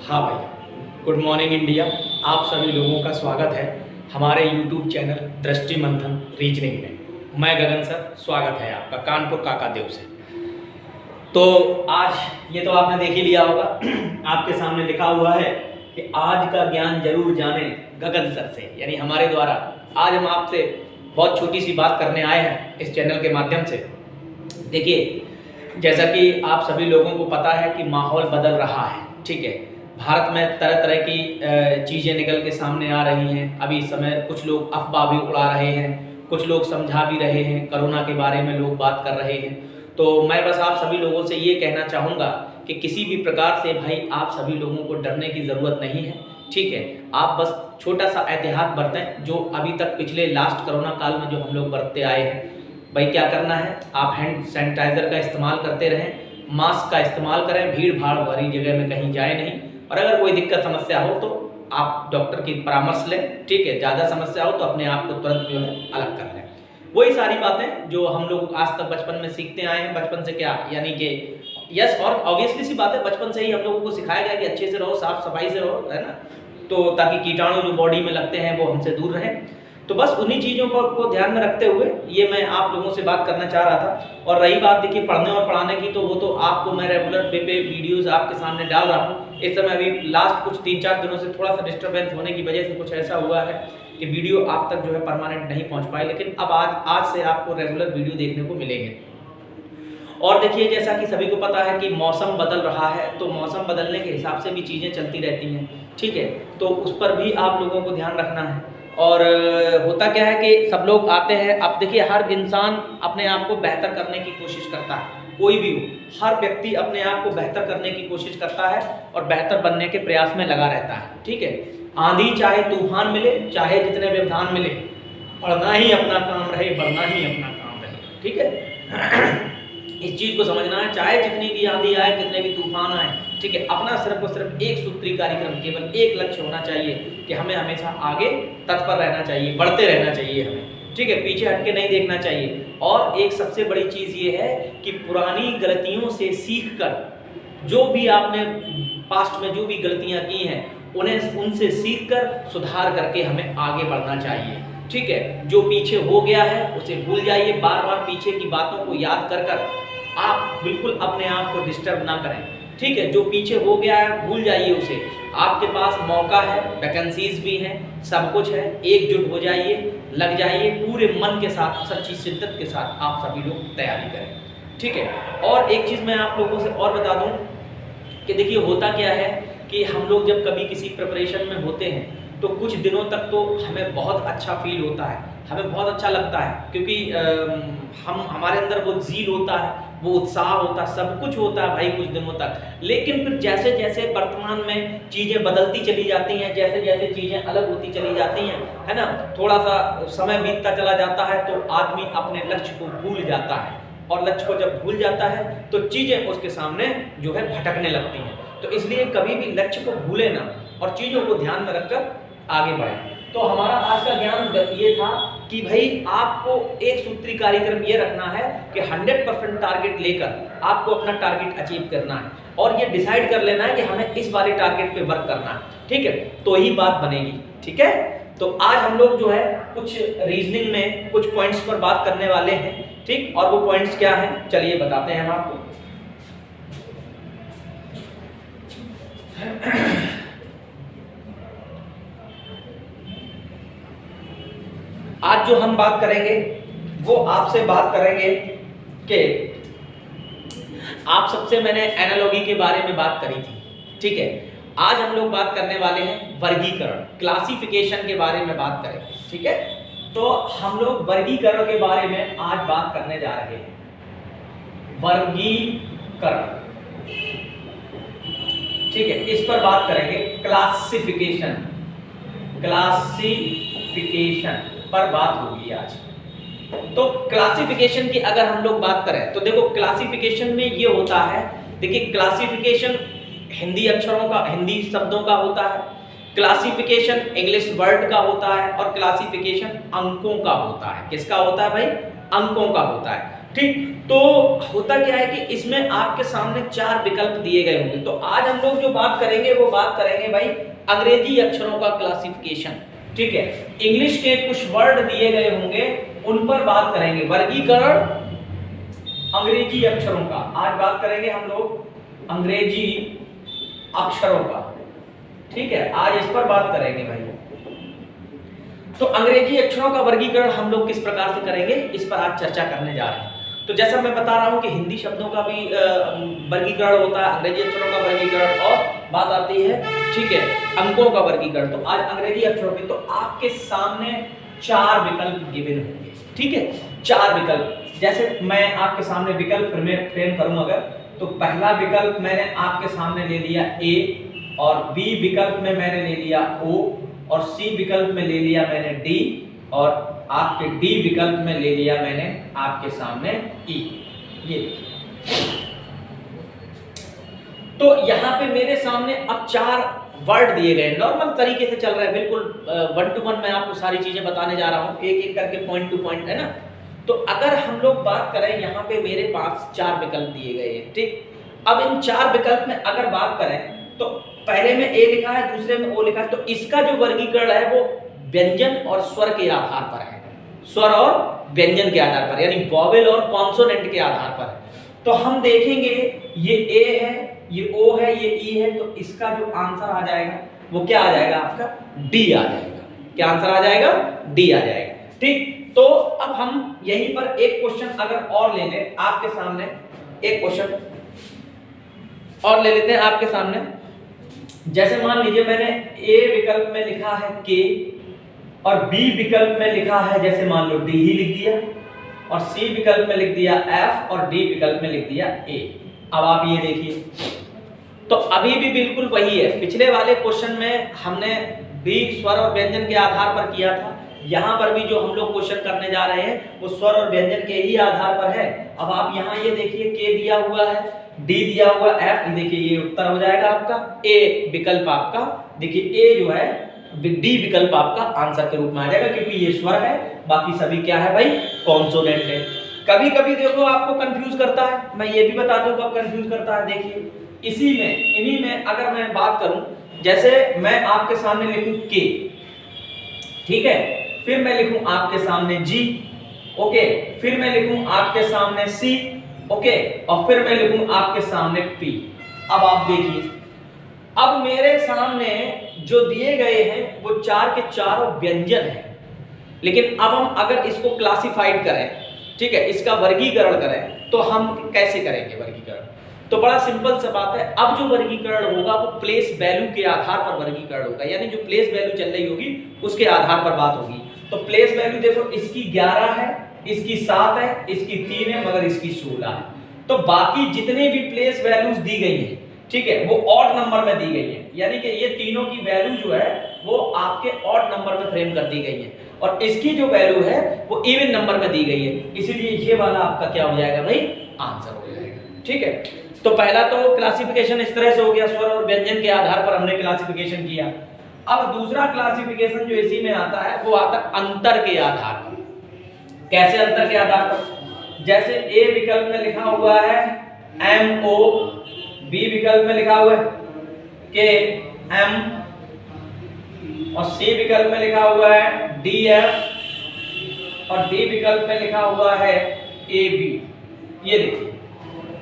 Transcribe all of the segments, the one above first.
हाँ भाई, good morning India. आप सभी लोगों का स्वागत है हमारे यूट्यूब चैनल दृष्टि मंथन रीजनिंग में। मैं गगन सर, स्वागत है आपका कानपुर काकादेव से। तो आज ये तो आपने देख ही लिया होगा आपके सामने लिखा हुआ है कि आज का ज्ञान जरूर जाने गगन सर से, यानी हमारे द्वारा आज हम आपसे बहुत छोटी सी बात करने आए हैं इस चैनल के माध्यम से। देखिए, जैसा कि आप सभी लोगों को पता है कि माहौल बदल रहा है, ठीक है। भारत में तरह तरह की चीज़ें निकल के सामने आ रही हैं। अभी इस समय कुछ लोग अफवाह भी उड़ा रहे हैं, कुछ लोग समझा भी रहे हैं, कोरोना के बारे में लोग बात कर रहे हैं। तो मैं बस आप सभी लोगों से ये कहना चाहूँगा कि किसी भी प्रकार से भाई आप सभी लोगों को डरने की ज़रूरत नहीं है, ठीक है। आप बस छोटा सा एहतियात बरतें, जो अभी तक पिछले लास्ट कोरोना काल में जो हम लोग बरतते आए हैं। भाई क्या करना है, आप हैंड सैनिटाइज़र का इस्तेमाल करते रहें, मास्क का इस्तेमाल करें, भीड़ भाड़ भरी जगह में कहीं जाए नहीं, और अगर कोई दिक्कत समस्या हो तो आप डॉक्टर की परामर्श लें, ठीक है। ज़्यादा समस्या हो तो अपने आप को तुरंत जो है अलग कर लें। वही सारी बातें जो हम लोग आज तक बचपन में सीखते आए हैं। बचपन से क्या, यानी कि यस, और ऑब्वियसली सी बात है, बचपन से ही हम लोगों को सिखाया गया कि अच्छे से रहो, साफ सफाई से रहो, है ना, तो ताकि कीटाणु जो बॉडी में लगते हैं वो हमसे दूर रहें। तो बस उन्हीं चीज़ों को ध्यान में रखते हुए ये मैं आप लोगों से बात करना चाह रहा था। और रही बात देखिए पढ़ने और पढ़ाने की, तो वो तो आपको मैं रेगुलर पे वीडियोस आपके सामने डाल रहा हूँ। इस समय अभी लास्ट कुछ 3-4 दिनों से थोड़ा सा डिस्टर्बेंस होने की वजह से कुछ ऐसा हुआ है कि वीडियो आप तक जो है परमानेंट नहीं पहुँच पाई, लेकिन अब आज से आपको रेगुलर वीडियो देखने को मिलेंगे। और देखिए, जैसा कि सभी को पता है कि मौसम बदल रहा है, तो मौसम बदलने के हिसाब से भी चीज़ें चलती रहती हैं, ठीक है। तो उस पर भी आप लोगों को ध्यान रखना है। और होता क्या है कि सब लोग आते हैं, अब देखिए हर इंसान अपने आप को बेहतर करने की कोशिश करता है, कोई भी हो, हर व्यक्ति अपने आप को बेहतर करने की कोशिश करता है और बेहतर बनने के प्रयास में लगा रहता है, ठीक है। आंधी चाहे तूफान मिले, चाहे जितने व्यवधान मिले, पढ़ना ही अपना काम रहे, बढ़ना ही अपना काम रहे, ठीक है। इस चीज़ को समझना है, चाहे जितनी भी आंधी आए, कितने भी तूफान आए, ठीक है, अपना सिर्फ और सिर्फ एक सूत्री कार्यक्रम, केवल एक लक्ष्य होना चाहिए कि हमें हमेशा आगे तत्पर रहना चाहिए, बढ़ते रहना चाहिए हमें, ठीक है, पीछे हटके नहीं देखना चाहिए। और एक सबसे बड़ी चीज़ ये है कि पुरानी गलतियों से सीखकर, जो भी आपने पास्ट में जो भी गलतियां की हैं, उनसे सीखकर सुधार करके हमें आगे बढ़ना चाहिए, ठीक है। जो पीछे हो गया है उसे भूल जाइए, बार बार पीछे की बातों को याद कर आप बिल्कुल अपने आप को डिस्टर्ब ना करें, ठीक है। जो पीछे हो गया है भूल जाइए उसे। आपके पास मौका है, वैकेंसीज भी हैं, सब कुछ है, एकजुट हो जाइए, लग जाइए, पूरे मन के साथ, सच्ची शिद्दत के साथ आप सभी लोग तैयारी करें, ठीक है। और एक चीज़ मैं आप लोगों से और बता दूं कि देखिए होता क्या है कि हम लोग जब कभी किसी प्रिपरेशन में होते हैं तो कुछ दिनों तक तो हमें बहुत अच्छा फील होता है, हमें बहुत अच्छा लगता है, क्योंकि हमारे अंदर वो जील होता है, वो उत्साह होता है, सब कुछ होता है भाई कुछ दिनों तक। लेकिन फिर जैसे जैसे वर्तमान में चीज़ें बदलती चली जाती हैं, जैसे जैसे चीज़ें अलग होती चली जाती हैं, है ना, थोड़ा सा समय बीतता चला जाता है तो आदमी अपने लक्ष्य को भूल जाता है, और लक्ष्य को जब भूल जाता है तो चीज़ें उसके सामने जो है भटकने लगती हैं। तो इसलिए कभी भी लक्ष्य को भूले ना और चीज़ों को ध्यान में रखकर आगे बढ़ें। तो हमारा आज का ज्ञान ये था कि भाई आपको एक सूत्री कार्यक्रम ये रखना है कि 100% टारगेट लेकर आपको अपना टारगेट अचीव करना है, और ये डिसाइड कर लेना है कि हमें इस वाले टारगेट पे वर्क करना है, ठीक है, तो ही बात बनेगी, ठीक है। तो आज हम लोग जो है कुछ रीजनिंग में कुछ पॉइंट्स पर बात करने वाले हैं, ठीक। और वो पॉइंट्स क्या हैं, चलिए बताते हैं हम आपको। आज जो हम बात करेंगे वो आपसे बात करेंगे कि आप सबसे मैंने एनालॉजी के बारे में बात करी थी, ठीक है। आज हम लोग बात करने वाले हैं वर्गीकरण, क्लासिफिकेशन के बारे में बात करेंगे, ठीक है। तो हम लोग वर्गीकरण के बारे में आज बात करने जा रहे हैं, वर्गीकरण, ठीक है, इस पर बात करेंगे। क्लासिफिकेशन पर बात होगी आज। तो क्लासिफिकेशन की अगर हम लोग बात करें तो देखो, क्लासिफिकेशन में ये होता है, देखिए क्लासिफिकेशन हिंदी अक्षरों का, हिंदी शब्दों का होता है, क्लासिफिकेशन इंग्लिश वर्ड का होता है, और क्लासिफिकेशन अंकों का होता है। किसका होता है भाई? अंकों का होता है, ठीक। तो होता क्या है कि इसमें आपके सामने 4 विकल्प दिए गए होंगे। तो आज हम लोग जो बात करेंगे वो बात करेंगे भाई अंग्रेजी अक्षरों का क्लासिफिकेशन, ठीक है। इंग्लिश के कुछ वर्ड दिए गए होंगे उन पर बात करेंगे, वर्गीकरण अंग्रेजी अक्षरों का। आज बात करेंगे हम लोग अंग्रेजी अक्षरों का, ठीक है, आज इस पर बात करेंगे भाई। तो अंग्रेजी अक्षरों का वर्गीकरण हम लोग किस प्रकार से करेंगे इस पर आज चर्चा करने जा रहे हैं। तो जैसा मैं बता रहा हूं कि हिंदी शब्दों का भी वर्गीकरण होता है, अंग्रेजी अक्षरों का वर्गीकरण, और बात आती है, ठीक है, अंकों का वर्गीकरण। तो आज अंग्रेजी अक्षरों पे तो आपके सामने 4 विकल्प गिवन होंगे, ठीक है, 4 विकल्प। जैसे मैं आपके सामने विकल्प फ्रेम करूं अगर, तो पहला विकल्प मैंने आपके सामने ले लिया ए, और बी विकल्प में मैंने ले लिया ओ, और सी विकल्प में ले लिया मैंने डी, और आपके डी विकल्प में ले लिया मैंने आपके सामने ई। ये देखिए, तो यहां पे मेरे सामने अब 4 वर्ड दिए गए, नॉर्मल तरीके से चल रहा है, बिल्कुल 1 to 1 मैं आपको सारी चीजें बताने जा रहा हूं, एक एक करके पॉइंट टू पॉइंट, है ना। तो अगर हम लोग बात करें, यहाँ पे मेरे पास 4 विकल्प दिए गए हैं, ठीक। अब इन 4 विकल्प में अगर बात करें तो पहले में ए लिखा है, दूसरे में ओ लिखा है, तो इसका जो वर्गीकरण है वो व्यंजन और स्वर के आधार पर है, स्वर और व्यंजन के आधार पर, यानी वॉवेल और कॉन्सोनेंट के आधार पर है। तो हम देखेंगे ये ए है, ये ओ है, ये ई है, तो इसका जो आंसर आ जाएगा वो क्या आ जाएगा, आपका डी आ जाएगा। क्या आंसर आ जाएगा, डी आ जाएगा, ठीक। तो अब हम यहीं पर एक क्वेश्चन अगर और ले लें आपके सामने, एक क्वेश्चन और ले लेते हैं आपके सामने। जैसे मान लीजिए मैंने ए विकल्प में लिखा है के, और बी विकल्प में लिखा है जैसे मान लो डी ही लिख दिया, और सी विकल्प में लिख दिया एफ, और डी विकल्प में लिख दिया ए। अब आप ये देखिए, तो अभी भी बिल्कुल वही है, पिछले वाले क्वेश्चन में हमने बी स्वर और व्यंजन के आधार पर किया था, यहाँ पर भी जो हम लोग क्वेश्चन करने जा रहे हैं वो स्वर और व्यंजन के ही आधार पर है। अब आप यहाँ ये देखिए, के दिया हुआ है, डी दिया हुआ, एफ, देखिए ये उत्तर हो जाएगा आपका, ए विकल्प आपका, देखिए ए जो है, डी विकल्प आपका आंसर के रूप में आ जाएगा, क्योंकि ये स्वर है, बाकी सभी क्या है भाई, कॉन्सोनेंट है। कभी कभी देखो आपको कंफ्यूज करता है, मैं ये भी बता दूं कब कंफ्यूज करता है। देखिए इसी में, इन्हीं में अगर मैं बात करूं, जैसे मैं आपके सामने लिखूं के, ठीक है, फिर मैं लिखूं आपके सामने जी, ओके, फिर मैं लिखूं आपके सामने सी, ओके, और फिर मैं लिखूं आपके सामने पी। अब आप देखिए, अब मेरे सामने जो दिए गए हैं वो 4 के 4 व्यंजन हैं, लेकिन अब हम अगर इसको क्लासिफाइड करें, ठीक है, इसका वर्गीकरण करें, तो हम कैसे करेंगे वर्गीकरण। तो बड़ा सिंपल सा बात है, अब जो वर्गीकरण होगा वो प्लेस वैल्यू के आधार पर वर्गीकरण होगा, यानी जो प्लेस वैल्यू चल रही होगी उसके आधार पर बात होगी। तो प्लेस वैल्यू देखो, इसकी 11 है, इसकी 7 है, इसकी 3 है, मगर इसकी 16 है। तो बाकी जितने भी प्लेस वैल्यूज दी गई है, ठीक है, वो ऑड नंबर में दी गई है, यानी कि ये तीनों की वैल्यू जो है वो आपके ऑड नंबर में फ्रेम कर दी गई है, और इसकी जो वैल्यू है वो इवन नंबर में दी गई है, इसीलिए ये वाला आपका क्या हो जाएगा भाई, आंसर हो जाएगा, ठीक है। तो पहला तो क्लासिफिकेशन इस तरह से हो गया, स्वर और व्यंजन के आधार पर हमने क्लासिफिकेशन किया। अब दूसरा क्लासिफिकेशन जो इसी में आता है वो आता है अंतर के आधार पर। कैसे अंतर के आधार पर, जैसे ए विकल्प में लिखा हुआ है एम ओ, बी विकल्प में लिखा हुआ है के एम, और सी विकल्प में लिखा हुआ है डी एफ, और डी विकल्प में लिखा हुआ है ए बी। ये देखिए,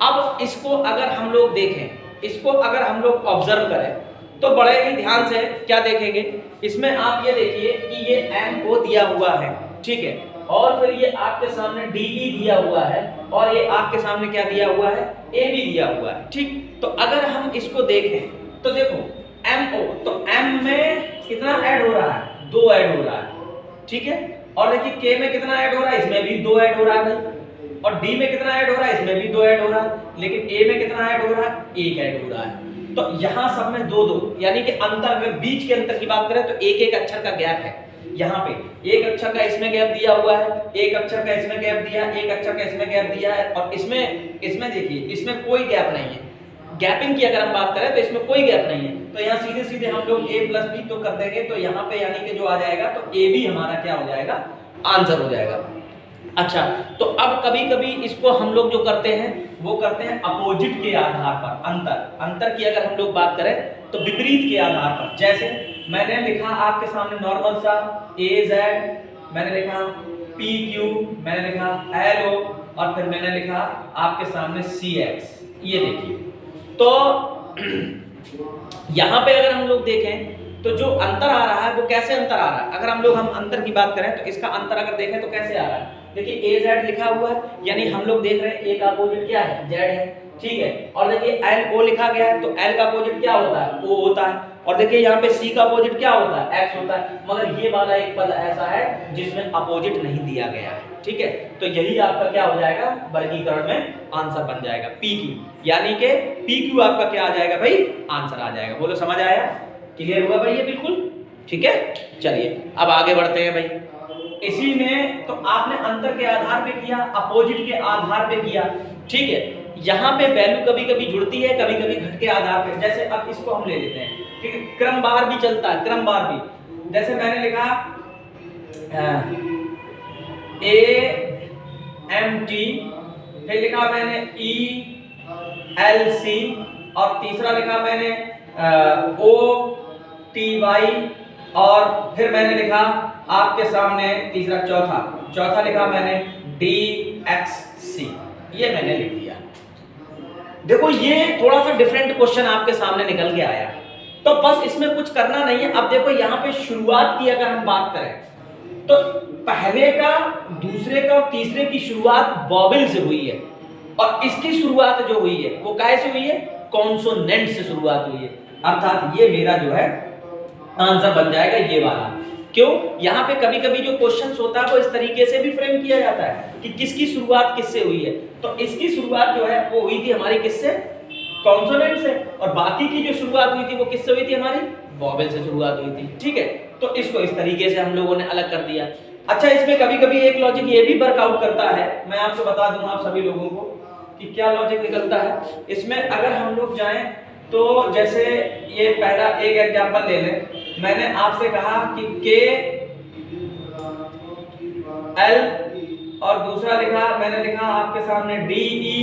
अब इसको अगर हम लोग देखें, इसको अगर हम लोग ऑब्जर्व करें तो बड़े ही ध्यान से क्या देखेंगे, इसमें आप ये देखिए कि ये एम ओ दिया हुआ है, ठीक है, और फिर ये आपके सामने डी ई दिया हुआ है, और ये आपके सामने क्या दिया हुआ है, ए बी दिया हुआ है, ठीक। तो अगर हम इसको देखें तो देखो एम ओ, तो एम में कितना ऐड हो रहा है, 2 ऐड हो रहा है, ठीक है, और देखिए के में कितना ऐड हो रहा है, इसमें भी 2 ऐड हो रहा है भाई, और डी में कितना ऐड हो रहा है, इसमें भी 2 ऐड हो रहा है, लेकिन ए में कितना ऐड हो रहा है, 1 ऐड हो रहा है। तो यहाँ सब में 2-2, यानी कि अंतर, अगर बीच के अंतर की बात करें तो एक एक अक्षर का गैप है। यहाँ पे एक अक्षर का इसमें गैप दिया हुआ है, एक अक्षर का इसमें गैप दिया, एक अक्षर का इसमें गैप दिया है, और इसमें देखिए इसमें कोई गैप नहीं है। गैपिंग की अगर हम बात करें तो इसमें कोई गैप नहीं है, तो यहाँ सीधे सीधे हम लोग a प्लस बी तो कर देंगे, तो यहाँ पे यानी कि जो आ जाएगा तो ए बी हमारा क्या हो जाएगा, आंसर हो जाएगा। अच्छा, तो अब कभी कभी इसको हम लोग जो करते हैं वो करते हैं अपोजिट के आधार पर। अंतर की अगर हम लोग बात करें तो विपरीत के आधार पर। जैसे मैंने लिखा आपके सामने नॉर्मल सा AZ, मैंने लिखा PQ, मैंने लिखा LO और फिर मैंने लिखा आपके सामने CX। ये देखिए, तो यहां पे अगर हम लोग देखें तो जो अंतर आ रहा है वो कैसे अंतर आ रहा है। अगर हम अंतर की बात करें तो इसका अंतर अगर देखें तो कैसे आ रहा है। देखिए AZ लिखा हुआ है, यानी हम लोग देख रहे हैं A का अपोजिट क्या है, Z है, ठीक है। और देखिए LO लिखा गया है तो L का अपोजिट क्या होता है, O होता है। और देखिए यहाँ पे C का अपोजिट क्या होता है, X होता है। मगर ये वाला एक पद ऐसा है जिसमें अपोजिट नहीं दिया गया है, ठीक है। तो यही आपका क्या हो जाएगा, वर्गीकरण में आंसर बन जाएगा PQ, यानी कि PQ आपका क्या आ जाएगा भाई, आंसर आ जाएगा। बोलो समझ आया, क्लियर हुआ भाई ये बिल्कुल, ठीक है। चलिए अब आगे बढ़ते हैं भाई। इसी में तो आपने अंतर के आधार पे किया, अपोजिट के आधार पे किया, ठीक है। यहाँ पे वैल्यू कभी कभी जुड़ती है, कभी कभी घट के आधार पे। जैसे अब इसको हम ले लेते हैं, ठीक है। क्रम बार भी चलता है, क्रम बार भी। जैसे मैंने लिखा AMT, फिर लिखा मैंने ELC और तीसरा लिखा मैंने OTY और फिर मैंने लिखा आपके सामने तीसरा चौथा लिखा मैंने DXC। ये मैंने लिख दिया। देखो ये थोड़ा सा डिफरेंट क्वेश्चन आपके सामने निकल के आया, तो बस इसमें कुछ करना नहीं है। अब देखो यहाँ पे शुरुआत की अगर हम बात करें तो पहले का, दूसरे का और तीसरे की शुरुआत वॉवेल से हुई है और इसकी शुरुआत जो हुई है वो कैसे हुई है, कॉन्सोनेंट से शुरुआत हुई है। अर्थात ये मेरा जो है आंसर बन जाएगा ये वाला। क्यों, यहाँ पे कभी कभी जो क्वेश्चंस होता है वो इस तरीके से भी फ्रेम किया जाता है कि किसकी शुरुआत किससे हुई है। तो इसकी शुरुआत जो है वो हुई थी हमारी किससे, कॉन्सोनेंट से, और बाकी की जो शुरुआत हुई थी वो किससे हुई थी, हमारी वॉवेल से शुरुआत हुई थी, ठीक है। तो इसको इस तरीके से हम लोगों ने अलग कर दिया। अच्छा, इसमें कभी कभी एक लॉजिक ये भी वर्कआउट करता है, मैं आपको बता दूं आप सभी लोगों को कि क्या लॉजिक निकलता है इसमें। अगर हम लोग जाएं तो जैसे ये पहला एक एग्जांपल ले लें, मैंने आपसे कहा कि KL और दूसरा मैंने लिखा आपके सामने DE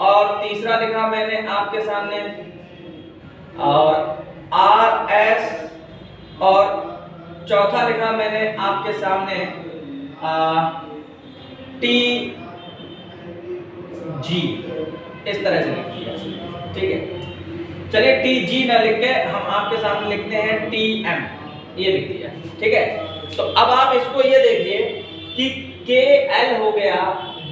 और तीसरा लिखा मैंने आपके सामने और RS और चौथा लिखा मैंने आपके सामने TG। इस तरह से लिख दिया, ठीक है। चलिए TG ना लिख के हम आपके सामने लिखते हैं TM, ये लिख दिया, ठीक है। तो अब आप इसको ये देखिए कि KL हो गया,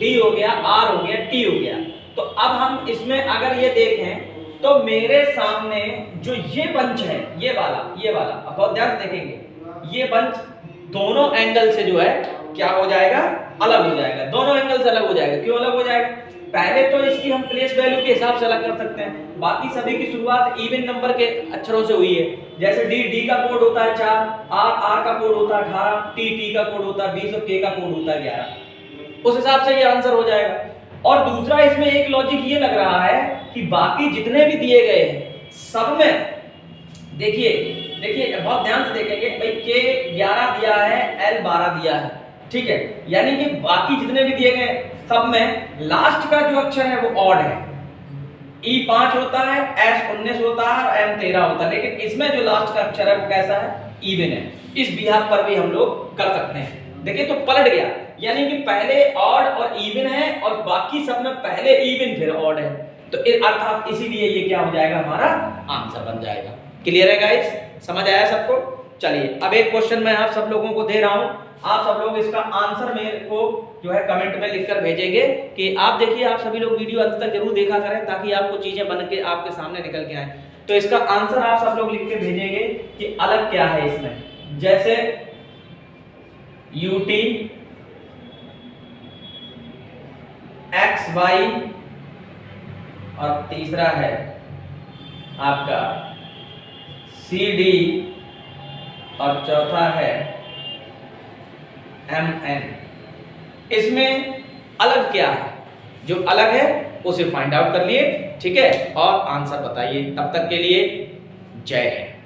D हो गया, R हो गया, T हो गया। तो अब हम इसमें अगर ये देखें तो मेरे सामने जो ये बंच है, ये वाला अब बहुत ध्यान से देखेंगे, ये बंच दोनों एंगल से जो है क्या हो जाएगा, अलग हो जाएगा। दोनों एंगल से अलग हो जाएगा। क्यों अलग हो जाएगा, पहले तो इसकी हम प्लेस वैल्यू के हिसाब से अलग कर सकते हैं। बाकी सभी की शुरुआत इवन नंबर के अक्षरों से हुई है। जैसे D का कोड होता है 4, R का कोड होता है 18, T का कोड होता है 20 और K का कोड होता है 11। उस हिसाब से ये आंसर हो जाएगा। और दूसरा इसमें एक लॉजिक ये लग रहा है कि बाकी जितने भी दिए गए हैं सब में देखिए बहुत ध्यान से देखेंगे भाई, K 11 दिया है, L 12 दिया है, ठीक है। यानी कि बाकी जितने भी दिए गए सब में लास्ट का जो अक्षर है वो ऑड है। E 5 होता है, S 19 होता है और M 13 होता है, लेकिन इसमें जो लास्ट का अक्षर है वो कैसा है, इवन है। इस बिहाफ पर भी हम लोग कर सकते हैं। देखिए तो पलट गया, यानी कि पहले ऑड और इवन है और बाकी सब में पहले इवन फिर ऑड है। तो अर्थात इसीलिए ये क्या हो जाएगा, हमारा आंसर बन जाएगा। क्लियर है गाइस, समझ आया सबको। चलिए अब एक क्वेश्चन मैं आप सब लोगों को दे रहा हूं, आप सब लोग इसका आंसर मेरे को जो है कमेंट में लिखकर भेजेंगे। कि आप देखिए, आप सभी लोग वीडियो अंत तक जरूर देखा करें ताकि आपको चीजें बन के आपके सामने निकल के आए। तो इसका आंसर आप सब लोग लिख के भेजेंगे कि अलग क्या है इसमें। जैसे UT XY और तीसरा है आपका CD और चौथा है MN। इसमें अलग क्या है, जो अलग है उसे फाइंड आउट कर लिए, ठीक है, और आंसर बताइए। तब तक के लिए जय हिंद।